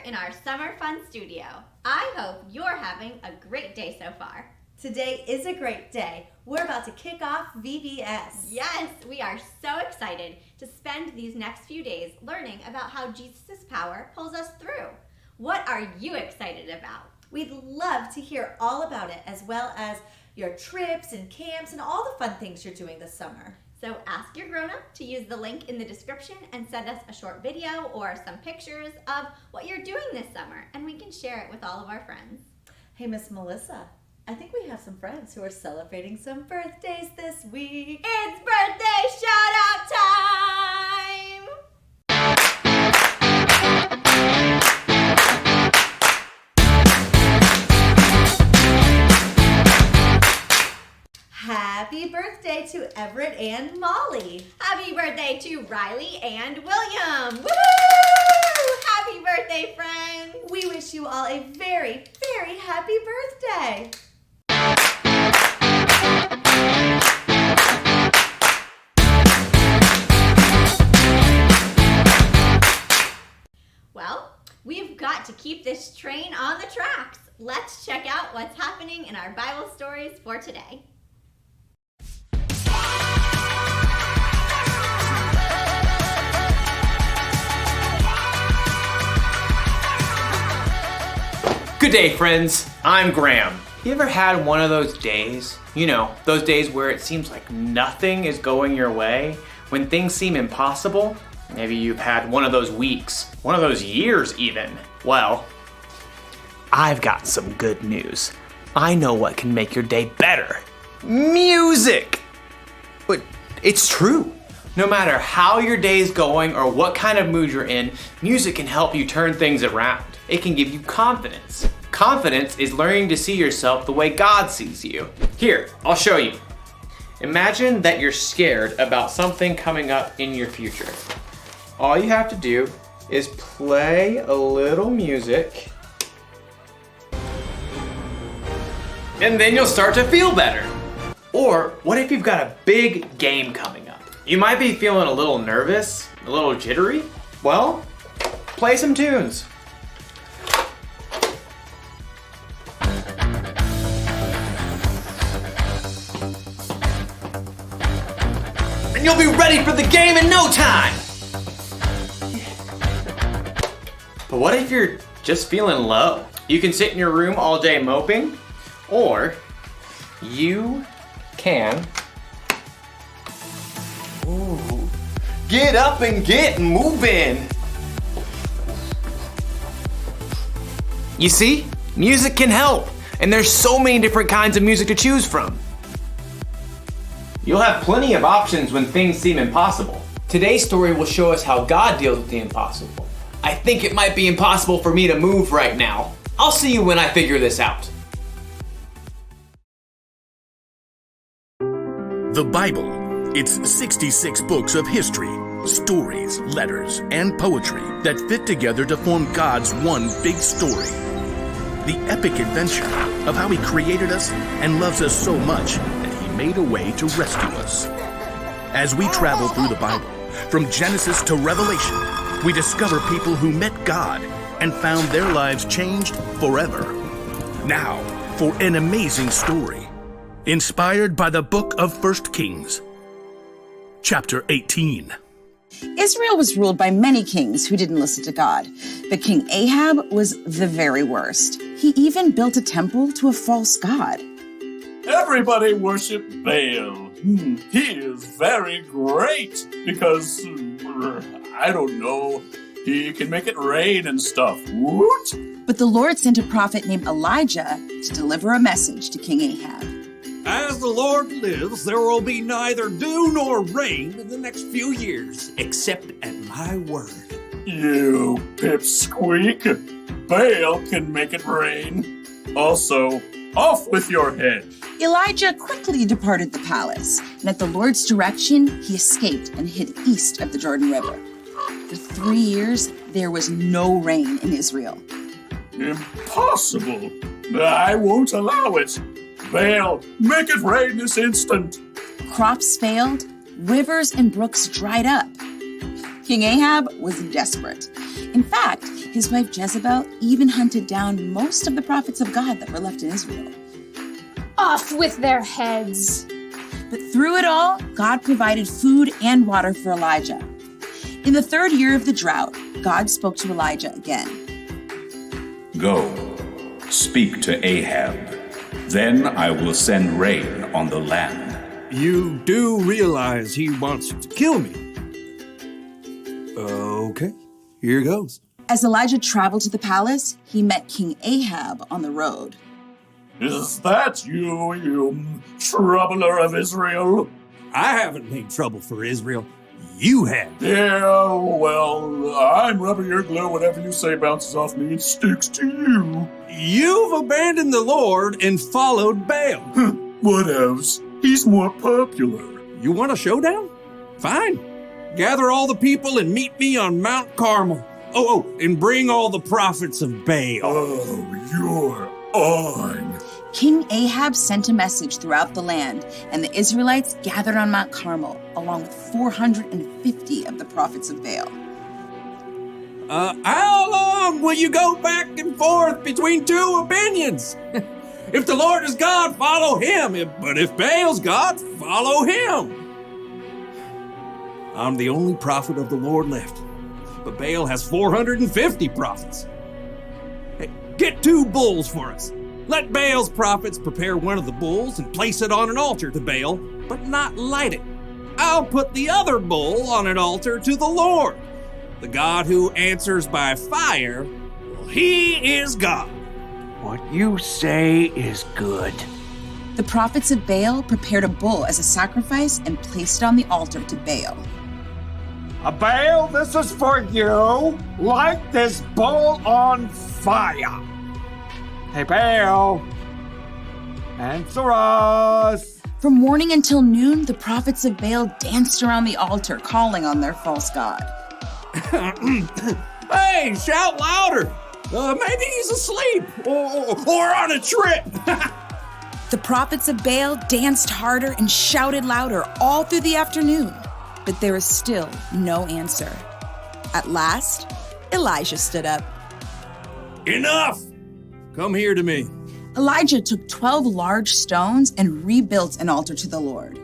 in our summer fun studio. I hope you're having a great day so far. Today is a great day. We're about to kick off VBS. Yes, we are so excited to spend these next few days learning about how Jesus' power pulls us through. What are you excited about? We'd love to hear all about it, as well as your trips and camps and all the fun things you're doing this summer. So ask your grown-up to use the link in the description and send us a short video or some pictures of what you're doing this summer, and we can share it with all of our friends. Hey, Miss Melissa, I think we have some friends who are celebrating some birthdays this week. It's birthday shout-out time! Happy birthday to Everett and Molly. Happy birthday to Riley and William. Woo! Happy birthday, friends. We wish you all a very, very happy birthday. Well, we've got to keep this train on the tracks. Let's check out what's happening in our Bible stories for today. Good day, friends. I'm Graham. You ever had one of those days? You know, those days where it seems like nothing is going your way, when things seem impossible? Maybe you've had one of those weeks, one of those years even. Well, I've got some good news. I know what can make your day better. Music! But it's true. No matter how your day's going or what kind of mood you're in, music can help you turn things around. It can give you confidence. Confidence is learning to see yourself the way God sees you. Here, I'll show you. Imagine that you're scared about something coming up in your future. All you have to do is play a little music, and then you'll start to feel better. Or what if you've got a big game coming up? You might be feeling a little nervous, a little jittery. Well, play some tunes. And you'll be ready for the game in no time. But what if you're just feeling low? You can sit in your room all day moping, or you can get up and get moving. You see, music can help, and there's so many different kinds of music to choose from. You'll have plenty of options when things seem impossible. Today's story will show us how God deals with the impossible. I think it might be impossible for me to move right now. I'll see you when I figure this out. The Bible. It's 66 books of history, stories, letters, and poetry that fit together to form God's one big story. The epic adventure of how He created us and loves us so much that He made a way to rescue us. As we travel through the Bible, from Genesis to Revelation, we discover people who met God and found their lives changed forever. Now, for an amazing story, inspired by the book of 1 Kings. Chapter 18. Israel was ruled by many kings who didn't listen to God, but King Ahab was the very worst. He even built a temple to a false god. Everybody worship Baal. He is very great because, I don't know, he can make it rain and stuff. Woot! But the Lord sent a prophet named Elijah to deliver a message to King Ahab. As the Lord lives, there will be neither dew nor rain in the next few years, except at my word. You pipsqueak. Baal can make it rain. Also, off with your head. Elijah quickly departed the palace, and at the Lord's direction, he escaped and hid east of the Jordan River. For 3 years, there was no rain in Israel. Impossible. I won't allow it. Baal, make it rain this instant. Crops failed, rivers and brooks dried up. King Ahab was desperate. In fact, his wife Jezebel even hunted down most of the prophets of God that were left in Israel. Off with their heads. But through it all, God provided food and water for Elijah. In the 3rd year of the drought, God spoke to Elijah again. Go, speak to Ahab. Then I will send rain on the land. You do realize he wants to kill me. Okay, here goes. As Elijah traveled to the palace, he met King Ahab on the road. Is that you, you troubler of Israel? I haven't made trouble for Israel. You have. Yeah, well, I'm rubber, you're glue. Whatever you say bounces off me and sticks to you. You've abandoned the Lord and followed Baal. What else? He's more popular. You want a showdown? Fine. Gather all the people and meet me on Mount Carmel. Oh, and bring all the prophets of Baal. Oh, you're on. King Ahab sent a message throughout the land, and the Israelites gathered on Mount Carmel, along with 450 of the prophets of Baal. How long will you go back and forth between two opinions? If the Lord is God, follow him. But if Baal's God, follow him. I'm the only prophet of the Lord left, but Baal has 450 prophets. Hey, get 2 bulls for us. Let Baal's prophets prepare one of the bulls and place it on an altar to Baal, but not light it. I'll put the other bull on an altar to the Lord, the God who answers by fire. Well, he is God. What you say is good. The prophets of Baal prepared a bull as a sacrifice and placed it on the altar to Baal. Baal, this is for you. Light this bull on fire. Hey, Baal, answer us. From morning until noon, the prophets of Baal danced around the altar, calling on their false god. Hey, shout louder. Maybe he's asleep or on a trip. The prophets of Baal danced harder and shouted louder all through the afternoon, but there was still no answer. At last, Elijah stood up. Enough! Come here to me. Elijah took 12 large stones and rebuilt an altar to the Lord.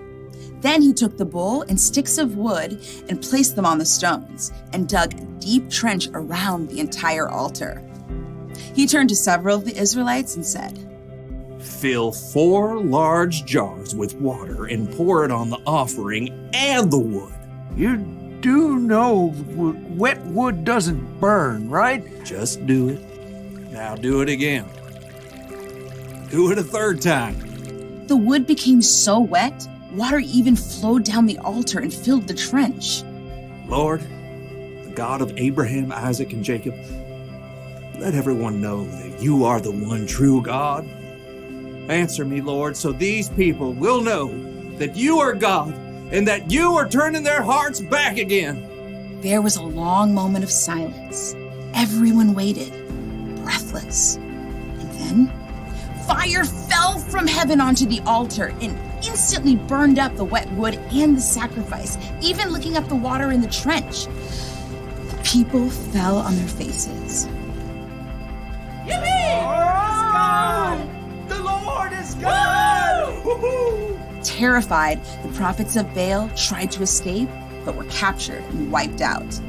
Then he took the bull and sticks of wood and placed them on the stones and dug a deep trench around the entire altar. He turned to several of the Israelites and said, Fill 4 large jars with water and pour it on the offering and the wood. You do know wet wood doesn't burn, right? Just do it. Now do it again. Do it a 3rd time. The wood became so wet, water even flowed down the altar and filled the trench. Lord, the God of Abraham, Isaac, and Jacob, let everyone know that you are the one true God. Answer me, Lord, so these people will know that you are God and that you are turning their hearts back again. There was a long moment of silence. Everyone waited, breathless. And then, fire fell from heaven onto the altar and instantly burned up the wet wood and the sacrifice, even licking up the water in the trench. The people fell on their faces. The Lord is God! Terrified, the prophets of Baal tried to escape, but were captured and wiped out.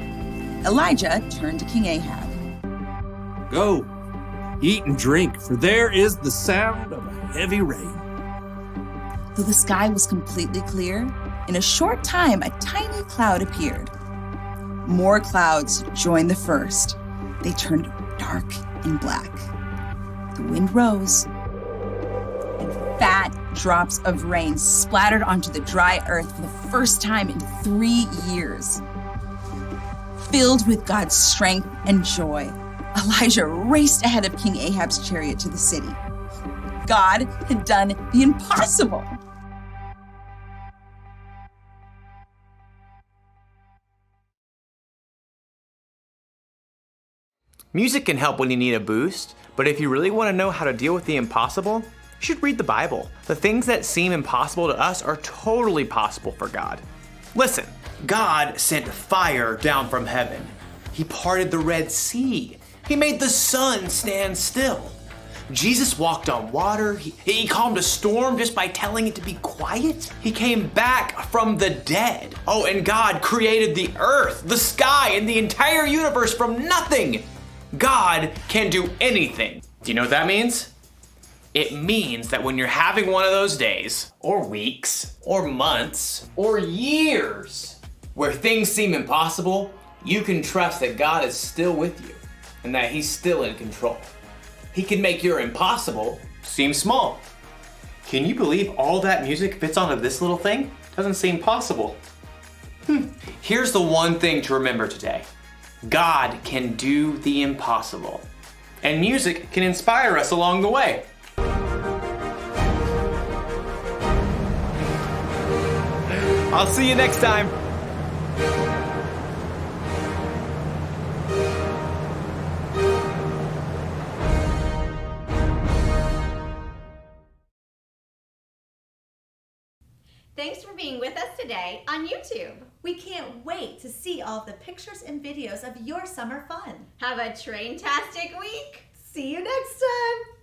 Elijah turned to King Ahab. Go, eat and drink, for there is the sound of a heavy rain. Though the sky was completely clear, in a short time a tiny cloud appeared. More clouds joined the first. They turned dark and black. The wind rose, and fat drops of rain splattered onto the dry earth for the first time in 3 years. Filled with God's strength and joy, Elijah raced ahead of King Ahab's chariot to the city. God had done the impossible. Music can help when you need a boost, but if you really want to know how to deal with the impossible, you should read the Bible. The things that seem impossible to us are totally possible for God. Listen, God sent fire down from heaven. He parted the Red Sea. He made the sun stand still. Jesus walked on water. He calmed a storm just by telling it to be quiet. He came back from the dead. Oh, and God created the earth, the sky, and the entire universe from nothing. God can do anything. Do you know what that means? It means that when you're having one of those days, or weeks, or months, or years, where things seem impossible, you can trust that God is still with you and that He's still in control. He can make your impossible seem small. Can you believe all that music fits onto this little thing? Doesn't seem possible. Here's the one thing to remember today. God can do the impossible. And music can inspire us along the way. I'll see you next time. Thanks for being with us today on YouTube. We can't wait to see all the pictures and videos of your summer fun. Have a train-tastic week. See you next time.